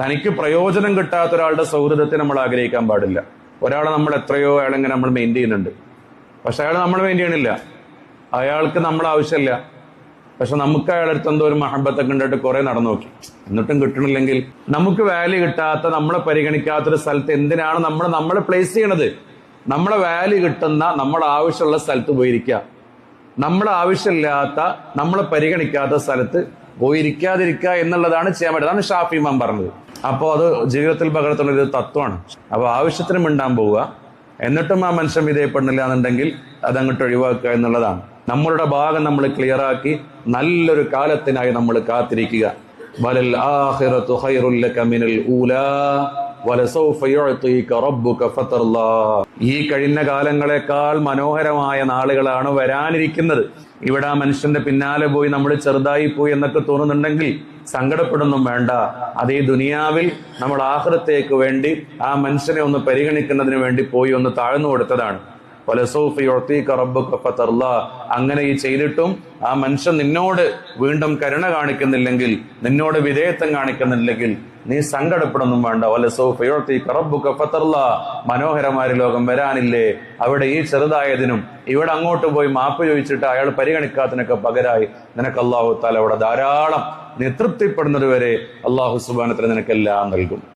തനിക്ക് പ്രയോജനം കിട്ടാത്ത ഒരാളുടെ സൗഹൃദത്തെ നമ്മൾ ആഗ്രഹിക്കാൻ പാടില്ല. ഒരാളെ നമ്മൾ എത്രയോ അയാളെങ്ങനെ നമ്മൾ മെയിൻറ്റെയിൻ ചെയ്യുന്നുണ്ട്, പക്ഷെ അയാൾ നമ്മൾ മെയിൻറ്റെയിൻ ചെയ്യണില്ല. അയാൾക്ക് നമ്മൾ ആവശ്യമില്ല, പക്ഷെ നമുക്ക് അയാളടുത്ത് എന്തോ ഒരു മഹബത്തൊക്കെ ഉണ്ടായിട്ട് കുറെ നടന്നു നോക്കി, എന്നിട്ടും കിട്ടണില്ലെങ്കിൽ നമുക്ക് വാല്യൂ കിട്ടാത്ത, നമ്മളെ പരിഗണിക്കാത്തൊരു സ്ഥലത്ത് എന്തിനാണ് നമ്മളെ പ്ലേസ് ചെയ്യണത്? നമ്മളെ വാല്യൂ കിട്ടുന്ന, നമ്മളെ ആവശ്യമുള്ള സ്ഥലത്ത് പോയിരിക്കുക. നമ്മളെ ആവശ്യമില്ലാത്ത, നമ്മളെ പരിഗണിക്കാത്ത സ്ഥലത്ത് പോയിരിക്കാതിരിക്കുക എന്നുള്ളതാണ് ചെയ്യാൻ പറ്റുക. അതാണ് ഷാഫി ഇമാം പറഞ്ഞത്. അപ്പോൾ അത് ജീവിതത്തിൽ പകർത്തുന്ന ഒരു തത്വമാണ്. അപ്പോൾ ആവശ്യത്തിന് മിണ്ടാൻ പോവുക, എന്നിട്ടും ആ മനുഷ്യൻ വിധേയപ്പെടുന്നില്ല എന്നുണ്ടെങ്കിൽ അതങ്ങോട്ട് ഒഴിവാക്കുക എന്നുള്ളതാണ്. നമ്മളുടെ ഭാഗം നമ്മൾ ക്ലിയർ ആക്കി നല്ലൊരു കാലത്തിനായി നമ്മൾ കാത്തിരിക്കുക. വലൽ ആഖിറതു ഖൈറുൽ ലക മിനൽ ഊലാ വലസൗഫ യുഅതീക റബ്ബുക ഫതർലാ. ഈ കഴിഞ്ഞ കാലങ്ങളെക്കാൾ മനോഹരമായ നാളുകളാണ് വരാനിരിക്കുന്നത്. ഇവിടെ ആ മനുഷ്യന്റെ പിന്നാലെ പോയി നമ്മൾ ചെറുതായി പോയി എന്നൊക്കെ തോന്നുന്നുണ്ടെങ്കിൽ സങ്കടപ്പെടുന്നും വേണ്ട. അതേ ദുനിയാവിൽ നമ്മൾ ആഖിറത്തേക്ക് വേണ്ടി ആ മനുഷ്യനെ ഒന്ന് പരിഗണിക്കുന്നതിന് വേണ്ടി പോയി ഒന്ന് താഴ്ന്നു കൊടുത്തതാണ്. വലസൗഫ യുഅതീക റബ്ബുക ഫതർലാ. അങ്ങനെ ഈ ചെയ്തിട്ടും ആ മനുഷ്യൻ നിന്നോട് വീണ്ടും കരുണ കാണിക്കുന്നില്ലെങ്കിൽ, നിന്നോട് വിധേയത്വം കാണിക്കുന്നില്ലെങ്കിൽ നീ സങ്കടപ്പെടുന്നും വേണ്ട. വലസൗഫ യുഅതീക റബ്ബുക ഫതർലാ. മനോഹരമായ ലോകം വരാനില്ലേ? അവിടെ ഈ ചെറുതായതിനും ഇവിടെ അങ്ങോട്ട് പോയി മാപ്പ് ചോദിച്ചിട്ട് അയാൾ പരിഗണിക്കാത്തതിനൊക്കെ പകരമായി നിനക്ക് അല്ലാഹു തആല അവിടെ ധാരാളം, നീ തൃപ്തിപ്പെടുന്നത് വരെ അല്ലാഹു സുബ്ഹാനഹു വ തആല നിനക്കെല്ലാം നൽകും.